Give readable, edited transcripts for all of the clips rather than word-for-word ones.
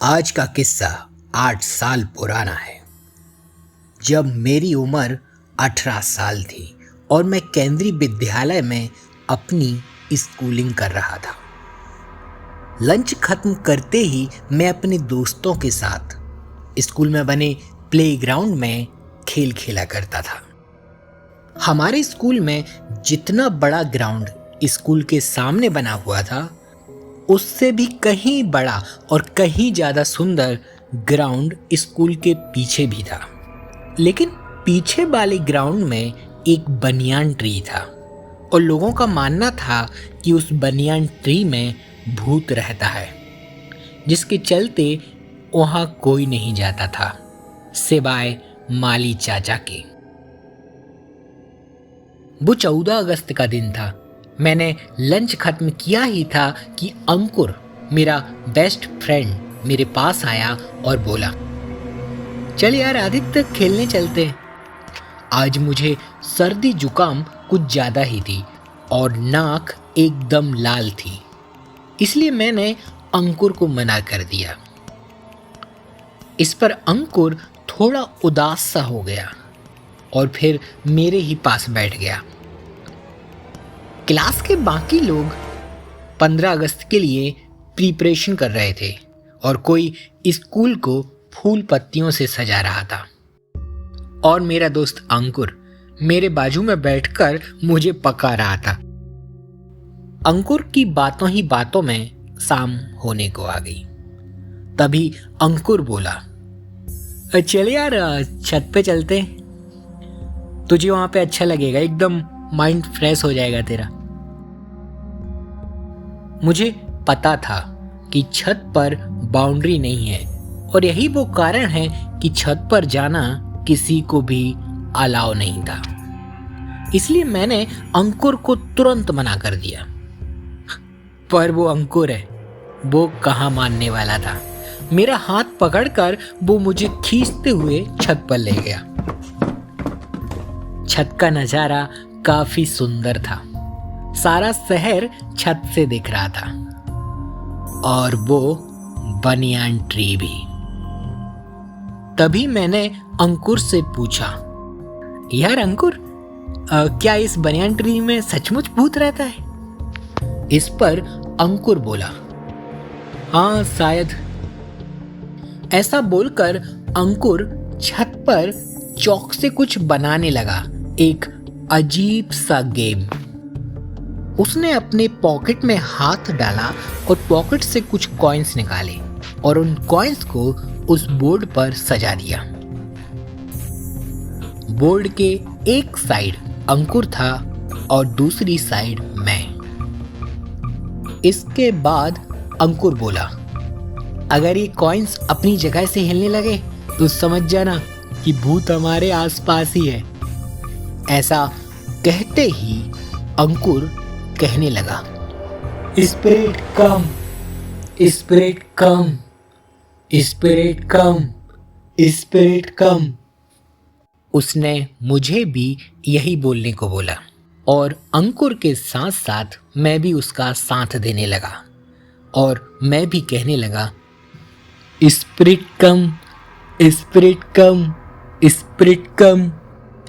आज का किस्सा 8 साल पुराना है। जब मेरी उम्र 18 साल थी और मैं केंद्रीय विद्यालय में अपनी स्कूलिंग कर रहा था। लंच खत्म करते ही मैं अपने दोस्तों के साथ स्कूल में बने प्लेग्राउंड में खेल खेला करता था। हमारे स्कूल में जितना बड़ा ग्राउंड स्कूल के सामने बना हुआ था, उससे भी कहीं बड़ा और कहीं ज़्यादा सुंदर ग्राउंड स्कूल के पीछे भी था। लेकिन पीछे वाले ग्राउंड में एक बनियान ट्री था और लोगों का मानना था कि उस बनियान ट्री में भूत रहता है, जिसके चलते वहाँ कोई नहीं जाता था सिवाय माली चाचा के। वो 14 अगस्त का दिन था। मैंने लंच खत्म किया ही था कि अंकुर, मेरा बेस्ट फ्रेंड, मेरे पास आया और बोला, चल यार आदित्य, खेलने चलते हैं। आज मुझे सर्दी जुकाम कुछ ज़्यादा ही थी और नाक एकदम लाल थी, इसलिए मैंने अंकुर को मना कर दिया। इस पर अंकुर थोड़ा उदास सा हो गया और फिर मेरे ही पास बैठ गया। क्लास के बाकी लोग 15 अगस्त के लिए प्रिपरेशन कर रहे थे और कोई स्कूल को फूल पत्तियों से सजा रहा था और मेरा दोस्त अंकुर मेरे बाजू में बैठकर मुझे पका रहा था। अंकुर की बातों ही बातों में शाम होने को आ गई। तभी अंकुर बोला, चल यार छत पे चलते, तुझे वहां पे अच्छा लगेगा, एकदम माइंड फ्रेश हो जाएगा तेरा। मुझे पता था कि छत पर बाउंड्री नहीं है और यही वो कारण है कि छत पर जाना किसी को भी अलाउ नहीं था, इसलिए मैंने अंकुर को तुरंत मना कर दिया। पर वो अंकुर है, वो कहाँ मानने वाला था। मेरा हाथ पकड़कर वो मुझे खींचते हुए छत पर ले गया। छत का नजारा काफी सुंदर था। सारा शहर छत से दिख रहा था और वो बनियान ट्री भी। तभी मैंने अंकुर से पूछा, यार अंकुर, क्या इस बनियान ट्री में सचमुच भूत रहता है? इस पर अंकुर बोला, हाँ शायद। ऐसा बोलकर अंकुर छत पर चौक से कुछ बनाने लगा, एक अजीब सा गेम। उसने अपने पॉकेट में हाथ डाला और पॉकेट से कुछ कॉइन्स निकाले और उन कॉइन्स को उस बोर्ड पर सजा दिया। बोर्ड के एक साइड अंकुर था और दूसरी साइड मैं। इसके बाद अंकुर बोला, अगर ये कॉइन्स अपनी जगह से हिलने लगे तो समझ जाना कि भूत हमारे आसपास ही है। ऐसा कहते ही अंकुर कहने लगा, स्पिरिट कम, स्पिरिट कम, स्पिरिट कम, स्पिरिट कम। उसने मुझे भी यही बोलने को बोला और अंकुर के साथ साथ मैं भी उसका साथ देने लगा और मैं भी कहने लगा, स्पिरिट कम, स्पिरिट कम, स्पिरिट कम।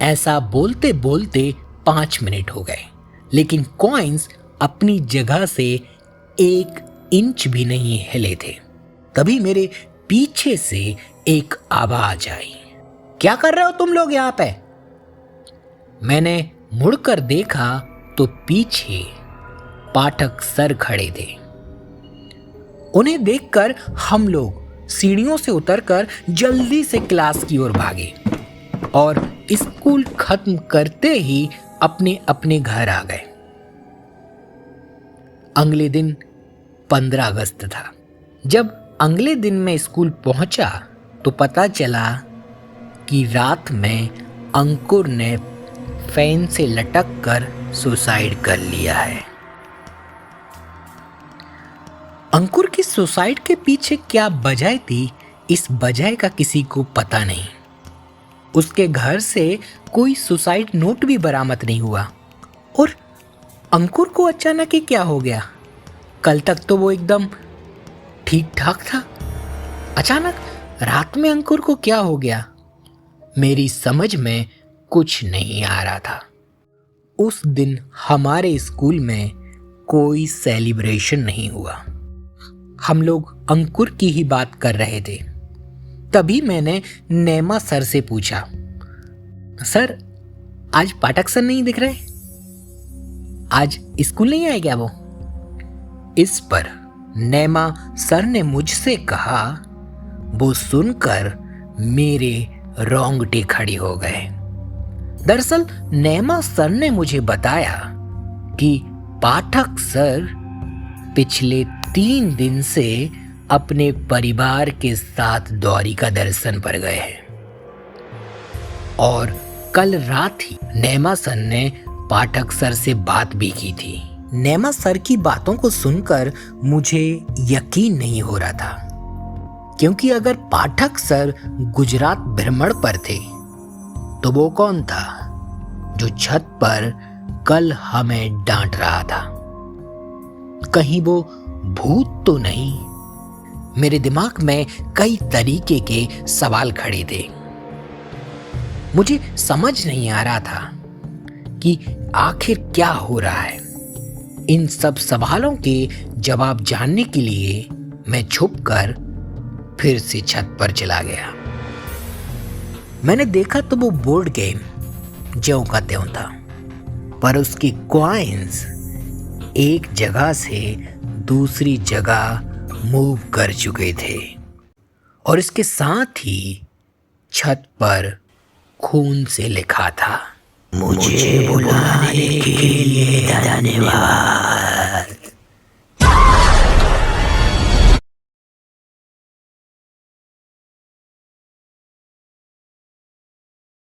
ऐसा बोलते बोलते 5 मिनट हो गए, लेकिन कॉइन्स अपनी जगह से 1 इंच भी नहीं हिले थे। तभी मेरे पीछे से एक आवाज आई, क्या कर रहे हो तुम लोग यहाँ पे? मैंने मुड़कर देखा तो पीछे पाठक सर खड़े थे। उन्हें देखकर हम लोग सीढ़ियों से उतरकर जल्दी से क्लास की ओर भागे और स्कूल खत्म करते ही अपने अपने घर आ गए। अगले दिन 15 अगस्त था। जब अगले दिन मैं स्कूल पहुंचा तो पता चला कि रात में अंकुर ने फैन से लटक कर सुसाइड कर लिया है। अंकुर की सुसाइड के पीछे क्या वजह थी, इस वजह का किसी को पता नहीं। उसके घर से कोई सुसाइड नोट भी बरामद नहीं हुआ और अंकुर को अचानक ही क्या हो गया? कल तक तो वो एकदम ठीक ठाक था। अचानक रात में अंकुर को क्या हो गया, मेरी समझ में कुछ नहीं आ रहा था। उस दिन हमारे स्कूल में कोई सेलिब्रेशन नहीं हुआ। हम लोग अंकुर की ही बात कर रहे थे। तभी मैंने नेमा सर से पूछा, सर आज पाठक सर नहीं दिख रहे, आज स्कूल नहीं आए क्या वो? इस पर नेमा सर ने मुझसे कहा, वो सुनकर मेरे रोंगटे खड़े हो गए। दरअसल नेमा सर ने मुझे बताया कि पाठक सर पिछले 3 दिन से अपने परिवार के साथ द्वारिका दर्शन पर गए हैं और कल रात ही नेमा सर ने पाठक सर से बात भी की थी। नेमा सर की बातों को सुनकर मुझे यकीन नहीं हो रहा था, क्योंकि अगर पाठक सर गुजरात भ्रमण पर थे तो वो कौन था जो छत पर कल हमें डांट रहा था? कहीं वो भूत तो नहीं? मेरे दिमाग में कई तरीके के सवाल खड़े थे। मुझे समझ नहीं आ रहा था कि आखिर क्या हो रहा है। इन सब सवालों के जवाब जानने के लिए मैं छुपकर फिर से छत पर चला गया। मैंने देखा तो वो बोर्ड गेम ज्यों का त्यों था, पर उसके कॉइन्स एक जगह से दूसरी जगह मूव कर चुके थे और इसके साथ ही छत पर खून से लिखा था, मुझे बुलाने के लिए धन्यवाद।